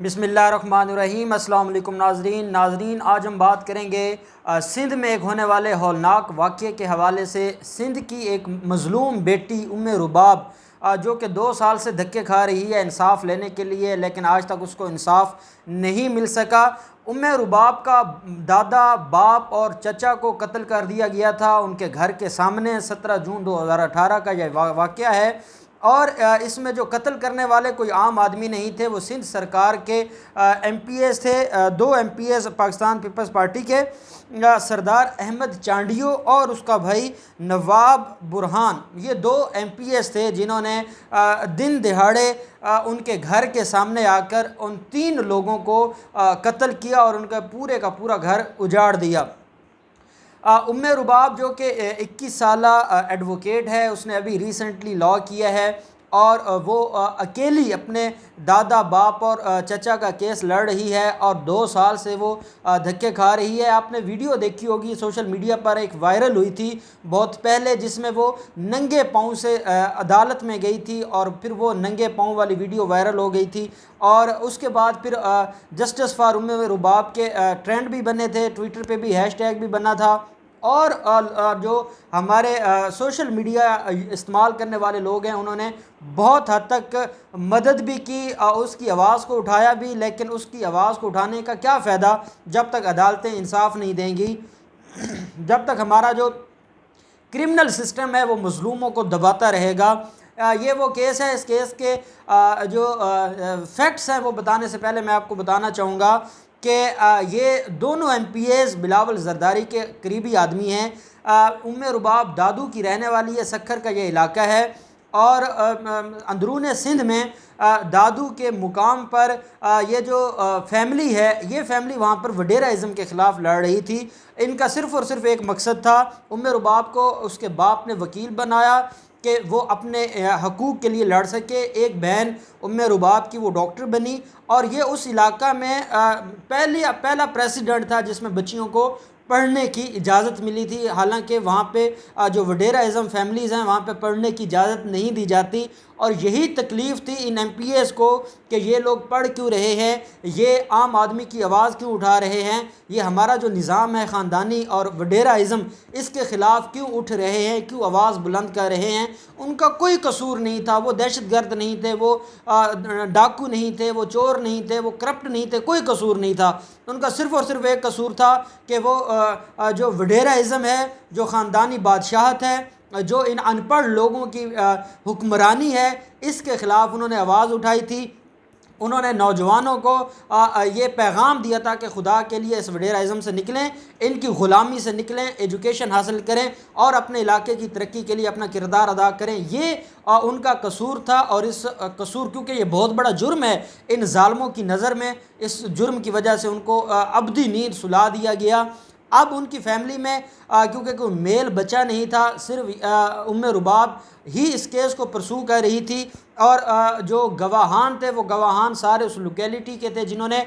بسم اللہ الرحمن الرحیم۔ السلام علیکم ناظرین آج ہم بات کریں گے سندھ میں ایک ہونے والے ہولناک واقعے کے حوالے سے۔ سندھ کی ایک مظلوم بیٹی رباب جو کہ 2 سال سے دھکے کھا رہی ہے انصاف لینے کے لیے، لیکن آج تک اس کو انصاف نہیں مل سکا۔ رباب کا دادا، باپ اور چچا کو قتل کر دیا گیا تھا ان کے گھر کے سامنے۔ 17 جون 2018 کا یہ واقعہ ہے، اور اس میں جو قتل کرنے والے کوئی عام آدمی نہیں تھے، وہ سندھ سرکار کے ایم پی ایز تھے۔ 2 M P As Pakistan Peoples Party کے، سردار احمد چانڈیو اور اس کا بھائی نواب برہان۔ یہ 2 ایم پی ایز تھے جنہوں نے دن دہاڑے ان کے گھر کے سامنے آ کر ان 3 لوگوں کو قتل کیا اور ان کا پورا گھر اجاڑ دیا۔ رباب جو کہ 21 سالہ ایڈوکیٹ ہے، اس نے ابھی ریسنٹلی لاء کیا ہے، اور وہ اکیلی اپنے دادا، باپ اور چچا کا کیس لڑ رہی ہے، اور 2 سال سے وہ دھکے کھا رہی ہے۔ آپ نے ویڈیو دیکھی ہوگی، سوشل میڈیا پر ایک وائرل ہوئی تھی بہت پہلے، جس میں وہ ننگے پاؤں سے عدالت میں گئی تھی، اور پھر وہ ننگے پاؤں والی ویڈیو وائرل ہو گئی تھی، اور اس کے بعد پھر جسٹس فار رباب کے ٹرینڈ بھی بنے تھے، ٹویٹر پہ بھی ہیش ٹیگ بھی بنا تھا، اور جو ہمارے سوشل میڈیا استعمال کرنے والے لوگ ہیں انہوں نے بہت حد تک مدد بھی کی، اس کی آواز کو اٹھایا بھی، لیکن اس کی آواز کو اٹھانے کا کیا فائدہ جب تک عدالتیں انصاف نہیں دیں گی، جب تک ہمارا جو کرمنل سسٹم ہے وہ مظلوموں کو دباتا رہے گا۔ یہ وہ کیس ہے، اس کیس کے جو فیکٹس ہیں وہ بتانے سے پہلے میں آپ کو بتانا چاہوں گا کہ یہ دونوں M P As Bilawal Zardari کے قریبی آدمی ہیں۔ رباب دادو کی رہنے والی ہے، سکھر کا یہ علاقہ ہے، اور اندرون سندھ میں دادو کے مقام پر یہ جو فیملی ہے، یہ فیملی وہاں پر وڈیرا ازم کے خلاف لڑ رہی تھی۔ ان کا صرف اور صرف ایک مقصد تھا، رباب کو اس کے باپ نے وکیل بنایا کہ وہ اپنے حقوق کے لیے لڑ سکے۔ ایک بہن رباب کی وہ ڈاکٹر بنی، اور یہ اس علاقہ میں پہلا پریسیڈنٹ تھا جس میں بچیوں کو پڑھنے کی اجازت ملی تھی، حالانکہ وہاں پہ جو وڈیرا ازم فیملیز ہیں وہاں پہ پڑھنے کی اجازت نہیں دی جاتی، اور یہی تکلیف تھی ان ایم پی ایز کو کہ یہ لوگ پڑھ کیوں رہے ہیں، یہ عام آدمی کی آواز کیوں اٹھا رہے ہیں، یہ ہمارا جو نظام ہے خاندانی اور وڈیرا ازم اس کے خلاف کیوں اٹھ رہے ہیں، کیوں آواز بلند کر رہے ہیں۔ ان کا کوئی قصور نہیں تھا، وہ دہشت گرد نہیں تھے، وہ ڈاکو نہیں تھے، وہ چور نہیں تھے، وہ کرپٹ نہیں تھے، کوئی قصور نہیں تھا۔ ان کا صرف اور صرف ایک قصور تھا کہ وہ جو وڈیرا ازم ہے، جو خاندانی بادشاہت ہے، جو ان ان پڑھ لوگوں کی حکمرانی ہے، اس کے خلاف انہوں نے آواز اٹھائی تھی۔ انہوں نے نوجوانوں کو یہ پیغام دیا تھا کہ خدا کے لیے اس وڈیرا ازم سے نکلیں، ان کی غلامی سے نکلیں، ایجوکیشن حاصل کریں اور اپنے علاقے کی ترقی کے لیے اپنا کردار ادا کریں۔ یہ ان کا قصور تھا، اور اس قصور کیونکہ یہ بہت بڑا جرم ہے ان ظالموں کی نظر میں، اس جرم کی وجہ سے ان کو ابدی نیند سلا دیا گیا۔ اب ان کی فیملی میں کیونکہ کوئی میل بچہ نہیں تھا، صرف رباب ہی اس کیس کو پرسو کر رہی تھی، اور جو گواہان تھے وہ گواہان سارے اس لوکیلٹی کے تھے جنہوں نے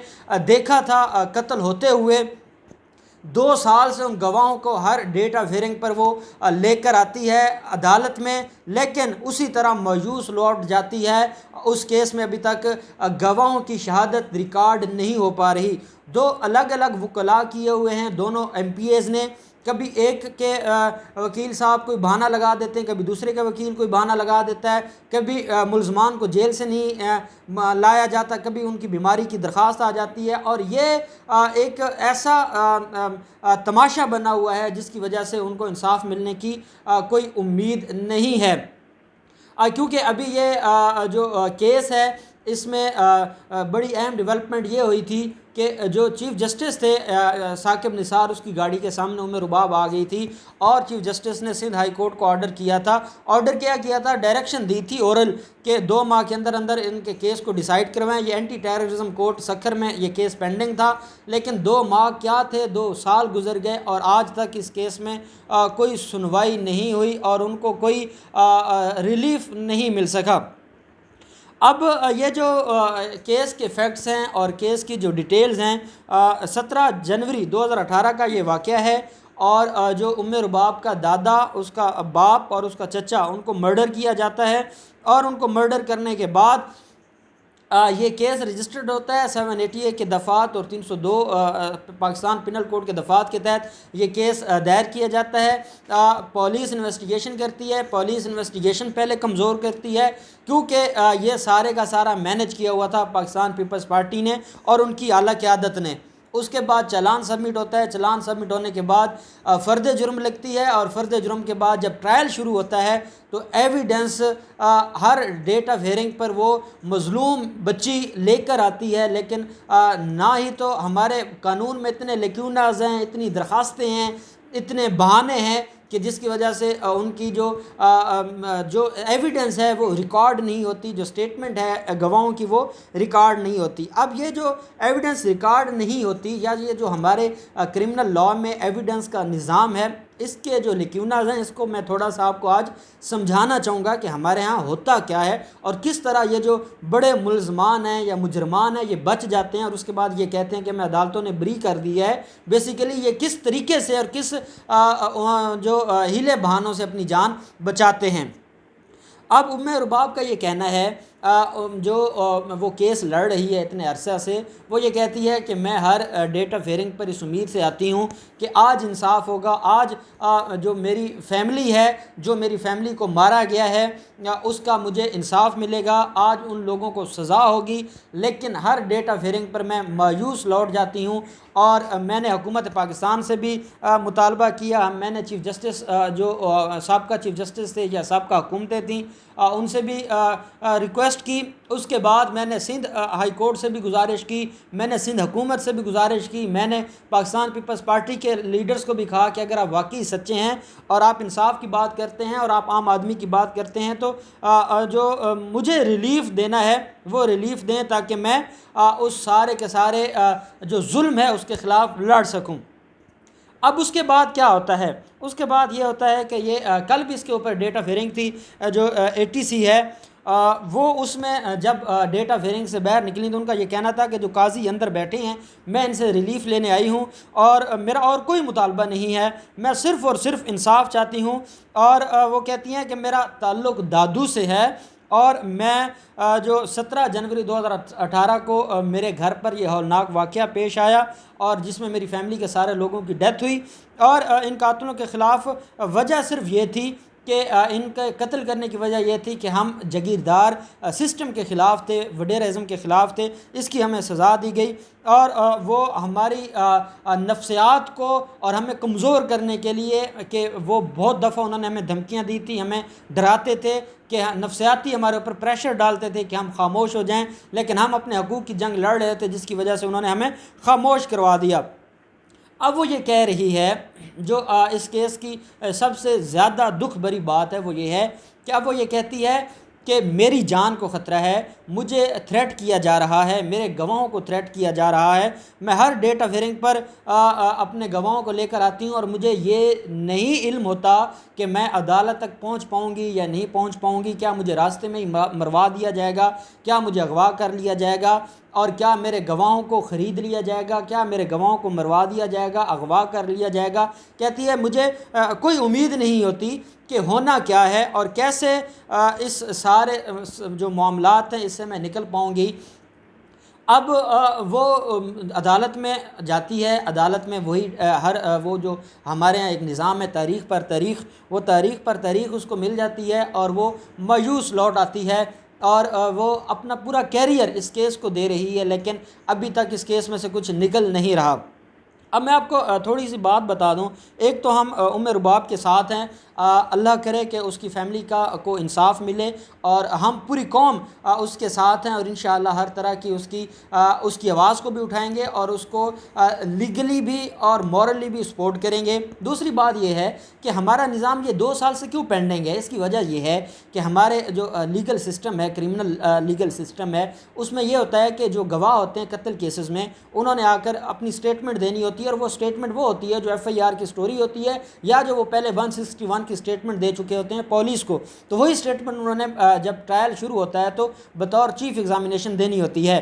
دیکھا تھا قتل ہوتے ہوئے۔ 2 سال سے ان گواہوں کو ہر ڈیٹ آف ہیئرنگ پر وہ لے کر آتی ہے عدالت میں، لیکن اسی طرح مایوس لوٹ جاتی ہے۔ اس کیس میں ابھی تک گواہوں کی شہادت ریکارڈ نہیں ہو پا رہی۔ 2 الگ الگ وکلاء کیے ہوئے ہیں دونوں ایم پی ایز نے، کبھی ایک کے وکیل صاحب کوئی بہانہ لگا دیتے ہیں، کبھی دوسرے کا وکیل کوئی بہانہ لگا دیتا ہے، کبھی ملزمان کو جیل سے نہیں لایا جاتا، کبھی ان کی بیماری کی درخواست آ جاتی ہے، اور یہ ایک ایسا تماشا بنا ہوا ہے جس کی وجہ سے ان کو انصاف ملنے کی کوئی امید نہیں ہے۔ کیونکہ ابھی یہ جو کیس ہے اس میں بڑی اہم ڈیولپمنٹ یہ ہوئی تھی کہ جو چیف جسٹس تھے ثاقب نثار، اس کی گاڑی کے سامنے رباب آ گئی تھی، اور چیف جسٹس نے سندھ ہائی کورٹ کو آرڈر کیا تھا، ڈائریکشن دی تھی اورل کہ 2 ماہ کے اندر ان کے کیس کو ڈیسائیڈ کروائیں۔ یہ اینٹی ٹیررزم کورٹ سکھر میں یہ کیس پینڈنگ تھا، لیکن 2 ماہ کیا تھے، 2 سال گزر گئے، اور آج تک اس کیس میں کوئی سنوائی نہیں ہوئی اور ان کو کوئی ریلیف نہیں مل سکا۔ اب یہ جو کیس کے فیکٹس ہیں اور کیس کی جو ڈیٹیلز ہیں، 17 جنوری 2018 کا یہ واقعہ ہے، اور جو رباب کا دادا، اس کا باپ اور اس کا چچا، ان کو مرڈر کیا جاتا ہے، اور ان کو مرڈر کرنے کے بعد یہ کیس رجسٹرڈ ہوتا ہے 780 کے دفعات اور 302 پاکستان پینل کوڈ کے دفعات کے تحت یہ کیس دائر کیا جاتا ہے۔ پولیس انویسٹیگیشن کرتی ہے، پولیس انویسٹیگیشن پہلے کمزور کرتی ہے کیونکہ یہ سارے کا سارا مینج کیا ہوا تھا پاکستان پیپلز پارٹی نے اور ان کی اعلیٰ قیادت نے۔ اس کے بعد چالان سبمٹ ہوتا ہے، چالان سبمٹ ہونے کے بعد فرد جرم لگتی ہے، اور فرد جرم کے بعد جب ٹرائل شروع ہوتا ہے تو ایویڈنس ہر ڈیٹ آف ہیئرنگ پر وہ مظلوم بچی لے کر آتی ہے، لیکن نہ ہی تو ہمارے قانون میں اتنے لیکوناز ہیں، اتنی درخواستیں ہیں، اتنے بہانے ہیں کہ جس کی وجہ سے ان کی جو ایویڈنس ہے وہ ریکارڈ نہیں ہوتی، جو سٹیٹمنٹ ہے گواہوں کی وہ ریکارڈ نہیں ہوتی۔ اب یہ جو ایویڈنس ریکارڈ نہیں ہوتی، یا یہ جو ہمارے کرمنل لاء میں ایویڈنس کا نظام ہے، اس کے جو لیکوناز ہیں اس کو میں تھوڑا سا آپ کو آج سمجھانا چاہوں گا کہ ہمارے ہاں ہوتا کیا ہے اور کس طرح یہ جو بڑے ملزمان ہیں یا مجرمان ہیں یہ بچ جاتے ہیں اور اس کے بعد یہ کہتے ہیں کہ میں عدالتوں نے بری کر دیا ہے۔ بیسیکلی یہ کس طریقے سے اور کس جو ہیلے بہانوں سے اپنی جان بچاتے ہیں۔ اب ام رباب کا یہ کہنا ہے جو وہ کیس لڑ رہی ہے اتنے عرصہ سے، وہ یہ کہتی ہے کہ میں ہر ڈیٹ آف ہیئرنگ پر اس امید سے آتی ہوں کہ آج انصاف ہوگا، آج جو میری فیملی ہے، جو میری فیملی کو مارا گیا ہے اس کا مجھے انصاف ملے گا، آج ان لوگوں کو سزا ہوگی، لیکن ہر ڈیٹ آف ہیئرنگ پر میں مایوس لوٹ جاتی ہوں۔ اور میں نے حکومت پاکستان سے بھی مطالبہ کیا، میں نے چیف جسٹس جو سابقہ چیف جسٹس تھے یا سابقہ حکومتیں تھیں ان سے بھی ریکویسٹ کی، اس کے بعد میں نے سندھ ہائی کورٹ سے بھی گزارش کی، میں نے سندھ حکومت سے بھی گزارش کی، میں نے پاکستان پیپلز پارٹی کے لیڈرز کو بھی کہا کہ اگر آپ واقعی سچے ہیں اور آپ انصاف کی بات کرتے ہیں اور آپ عام آدمی کی بات کرتے ہیں تو جو مجھے ریلیف دینا ہے وہ ریلیف دیں تاکہ میں اس سارے کے سارے جو ظلم ہے اس کے خلاف لڑ سکوں۔ اب اس کے بعد کیا ہوتا ہے؟ اس کے بعد یہ ہوتا ہے کہ یہ کل بھی اس کے اوپر ڈیٹ آف ہیئرنگ تھی، جو ATC ہے وہ اس میں جب ڈیٹ آف ہیئرنگ سے باہر نکلی تو ان کا یہ کہنا تھا کہ جو قاضی اندر بیٹھے ہیں میں ان سے ریلیف لینے آئی ہوں اور میرا اور کوئی مطالبہ نہیں ہے، میں صرف اور صرف انصاف چاہتی ہوں۔ اور وہ کہتی ہیں کہ میرا تعلق دادو سے ہے اور میں جو 17 جنوری 2018 کو میرے گھر پر یہ ہولناک واقعہ پیش آیا اور جس میں میری فیملی کے سارے لوگوں کی ڈیتھ ہوئی، اور ان قاتلوں کے خلاف وجہ صرف یہ تھی کہ ان کے قتل کرنے کی وجہ یہ تھی کہ ہم جگیردار سسٹم کے خلاف تھے، وڈیرازم کے خلاف تھے، اس کی ہمیں سزا دی گئی، اور وہ ہماری نفسیات کو اور ہمیں کمزور کرنے کے لیے کہ وہ بہت دفعہ انہوں نے ہمیں دھمکیاں دی تھی، ہمیں ڈراتے تھے کہ نفسیاتی ہمارے اوپر پریشر ڈالتے تھے کہ ہم خاموش ہو جائیں، لیکن ہم اپنے حقوق کی جنگ لڑ رہے تھے جس کی وجہ سے انہوں نے ہمیں خاموش کروا دیا۔ اب وہ یہ کہہ رہی ہے، جو اس کیس کی سب سے زیادہ دکھ بھری بات ہے وہ یہ ہے کہ اب وہ یہ کہتی ہے کہ میری جان کو خطرہ ہے، مجھے تھریٹ کیا جا رہا ہے، میرے گواہوں کو تھریٹ کیا جا رہا ہے، میں ہر ڈیٹ آف ہیئرنگ پر اپنے گواہوں کو لے کر آتی ہوں اور مجھے یہ نہیں علم ہوتا کہ میں عدالت تک پہنچ پاؤں گی یا نہیں پہنچ پاؤں گی، کیا مجھے راستے میں ہی مروا دیا جائے گا، کیا مجھے اغوا کر لیا جائے گا، اور کیا میرے گواہوں کو خرید لیا جائے گا، کیا میرے گواہوں کو مروا دیا جائے گا، اغوا کر لیا جائے گا۔ کہتی ہے مجھے کوئی امید نہیں ہوتی کہ ہونا کیا ہے اور کیسے اس سارے جو معاملات ہیں اس سے میں نکل پاؤں گی۔ اب وہ عدالت میں جاتی ہے، عدالت میں وہی وہ جو ہمارے یہاں ایک نظام ہے تاریخ پر تاریخ، وہ تاریخ پر تاریخ اس کو مل جاتی ہے اور وہ مایوس لوٹ آتی ہے اور وہ اپنا پورا کیریئر اس کیس کو دے رہی ہے، لیکن ابھی تک اس کیس میں سے کچھ نکل نہیں رہا۔ اب میں آپ کو تھوڑی سی بات بتا دوں، ایک تو ہم ام رباب کے ساتھ ہیں، اللہ کرے کہ اس کی فیملی کو انصاف ملے، اور ہم پوری قوم اس کے ساتھ ہیں، اور انشاءاللہ ہر طرح کی اس کی آواز کو بھی اٹھائیں گے اور اس کو لیگلی بھی اور مورلی بھی سپورٹ کریں گے۔ دوسری بات یہ ہے کہ ہمارا نظام یہ 2 سال سے کیوں پینڈنگ ہے؟ اس کی وجہ یہ ہے کہ ہمارے جو لیگل سسٹم ہے، کرمنل لیگل سسٹم ہے، اس میں یہ ہوتا ہے کہ جو گواہ ہوتے ہیں قتل کیسز میں انہوں نے آ کر اپنی سٹیٹمنٹ دینی ہوتی ہے، اور وہ سٹیٹمنٹ وہ ہوتی ہے جو FIR کی سٹوری ہوتی ہے یا جو وہ پہلے 161 کی سٹیٹمنٹ دے چکے ہوتے ہیں پولیس کو، تو وہی سٹیٹمنٹ انہوں نے جب ٹرائل شروع ہوتا ہے تو بطور چیف ایگزامینیشن دینی ہوتی ہے۔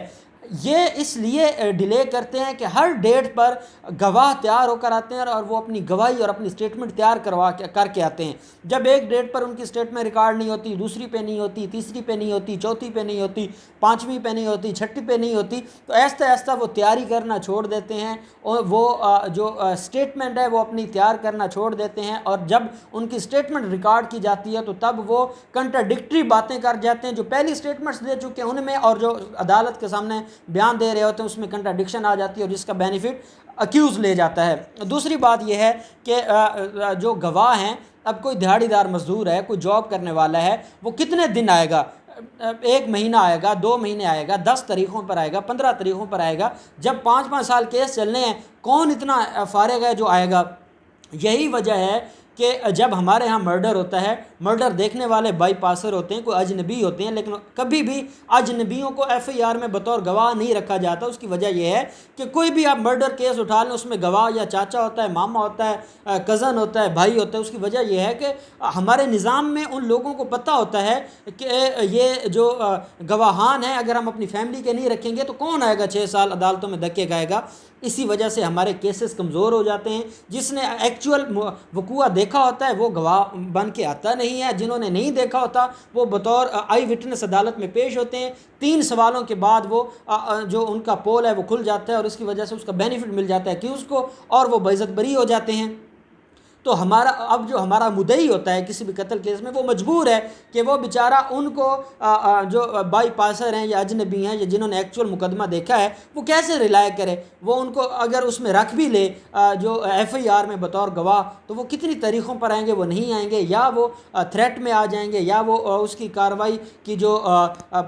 یہ اس لیے ڈیلے کرتے ہیں کہ ہر ڈیٹ پر گواہ تیار ہو کر آتے ہیں اور وہ اپنی گواہی اور اپنی سٹیٹمنٹ تیار کر کے آتے ہیں. جب ایک ڈیٹ پر ان کی سٹیٹمنٹ ریکارڈ نہیں ہوتی، دوسری پہ نہیں ہوتی، تیسری پہ نہیں ہوتی، چوتھی پہ نہیں ہوتی، پانچویں پہ نہیں ہوتی، چھٹی پہ نہیں ہوتی، تو آہستہ آہستہ وہ تیاری کرنا چھوڑ دیتے ہیں اور وہ جو سٹیٹمنٹ ہے وہ اپنی تیار کرنا چھوڑ دیتے ہیں. اور جب ان کی سٹیٹمنٹ ریکارڈ کی جاتی ہے تو تب وہ کنٹراڈکٹری باتیں کر جاتے ہیں. جو پہلی سٹیٹمنٹس دے چکے ہیں ان میں اور جو عدالت کے سامنے بیان دے رہے ہوتے ہیں اس میں کنٹراڈکشن آ جاتی ہے اور جس کا بینیفٹ اکیوز لے جاتا ہے. دوسری بات یہ ہے کہ جو گواہ ہیں، اب کوئی دہاڑی دار مزدور ہے، کوئی جاب کرنے والا ہے، وہ کتنے دن آئے گا؟ 1 مہینہ آئے گا، 2 مہینے آئے گا، 10 تاریخوں پر آئے گا، 15 تاریخوں پر آئے گا؟ جب 5 سال کیس چلنے ہیں، کون اتنا فارغ ہے جو آئے گا؟ یہی وجہ ہے کہ جب ہمارے ہاں مرڈر ہوتا ہے، مرڈر دیکھنے والے بائی پاسر ہوتے ہیں، کوئی اجنبی ہوتے ہیں، لیکن کبھی بھی اجنبیوں کو ایف آئی آر میں بطور گواہ نہیں رکھا جاتا. اس کی وجہ یہ ہے کہ کوئی بھی آپ مرڈر کیس اٹھا لیں، اس میں گواہ یا چاچا ہوتا ہے، ماما ہوتا ہے، کزن ہوتا ہے، بھائی ہوتا ہے. اس کی وجہ یہ ہے کہ ہمارے نظام میں ان لوگوں کو پتہ ہوتا ہے کہ یہ جو گواہان ہیں اگر ہم اپنی فیملی کے نہیں رکھیں گے تو کون آئے گا 6 سال عدالتوں میں دھکے کھائے گا. اسی وجہ سے ہمارے کیسز کمزور ہو جاتے ہیں. جس نے ایکچول وقوع دیکھا ہوتا ہے وہ گواہ بن کے آتا نہیں ہے، جنہوں نے نہیں دیکھا ہوتا وہ بطور آئی وٹنس عدالت میں پیش ہوتے ہیں. 3 سوالوں کے بعد وہ جو ان کا پول ہے وہ کھل جاتا ہے اور اس کی وجہ سے اس کا بینیفٹ مل جاتا ہے کہ اس کو، اور وہ باعزت بری ہو جاتے ہیں. تو اب جو ہمارا مدعی ہوتا ہے کسی بھی قتل کیس میں، وہ مجبور ہے کہ وہ بیچارہ ان کو جو بائی پاسر ہیں یا اجنبی ہیں یا جنہوں نے ایکچول مقدمہ دیکھا ہے وہ کیسے رلائے کرے. وہ ان کو اگر اس میں رکھ بھی لے جو ایف آئی آر میں بطور گواہ، تو وہ کتنی تاریخوں پر آئیں گے؟ وہ نہیں آئیں گے، یا وہ تھریٹ میں آ جائیں گے، یا وہ اس کی کارروائی کی جو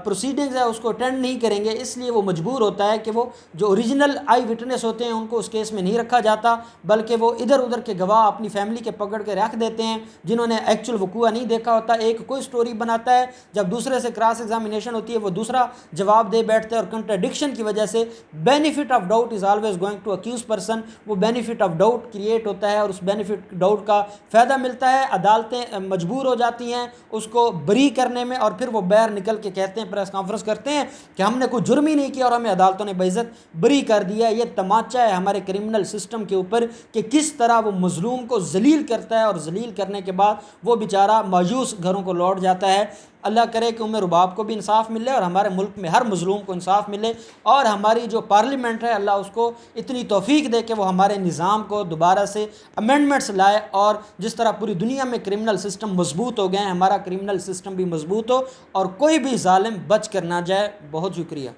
پروسیڈنگز ہے اس کو اٹینڈ نہیں کریں گے. اس لیے وہ مجبور ہوتا ہے کہ وہ جو اوریجنل آئی وٹنس ہوتے ہیں ان کو اس کیس میں نہیں رکھا جاتا، بلکہ وہ ادھر ادھر کے گواہ اپنی فیملی کے پکڑ کے رکھ دیتے ہیں جنہوں نے ایکچول وقوع نہیں دیکھا ہوتا. ایک کوئی سٹوری بناتا ہے، جب دوسرے سے کراس ایگزامینیشن ہوتی ہے وہ دوسرا جواب دے بیٹھتے ہیں، اور کنٹراڈکشن کی وجہ سے benefit of doubt is always going to accuse person. وہ بینیفٹ آف ڈاؤٹ کریٹ ہوتا ہے اور اس بینیفٹ ڈاؤٹ کا فائدہ ملتا ہے. عدالتیں مجبور ہو جاتی ہیں اس کو بری کرنے میں، اور پھر وہ باہر نکل کے کہتے ہیں، پریس کانفرنس کرتے ہیں کہ ہم نے کوئی جرم ہی نہیں کیا اور ہمیں عدالتوں نے باعزت بری کر دیا. یہ تماچا ہے ہمارے کرمنل سسٹم کے اوپر کہ کس طرح وہ مظلوم کو ذلیل کرتا ہے، اور ذلیل کرنے کے بعد وہ بیچارہ مایوس گھروں کو لوٹ جاتا ہے. اللہ کرے کہ عمر رباب کو بھی انصاف ملے اور ہمارے ملک میں ہر مظلوم کو انصاف ملے، اور ہماری جو پارلیمنٹ ہے اللہ اس کو اتنی توفیق دے کہ وہ ہمارے نظام کو دوبارہ سے امینڈمنٹس لائے، اور جس طرح پوری دنیا میں کرمنل سسٹم مضبوط ہو گئے ہیں ہمارا کرمنل سسٹم بھی مضبوط ہو اور کوئی بھی ظالم بچ کر نہ جائے. بہت شکریہ.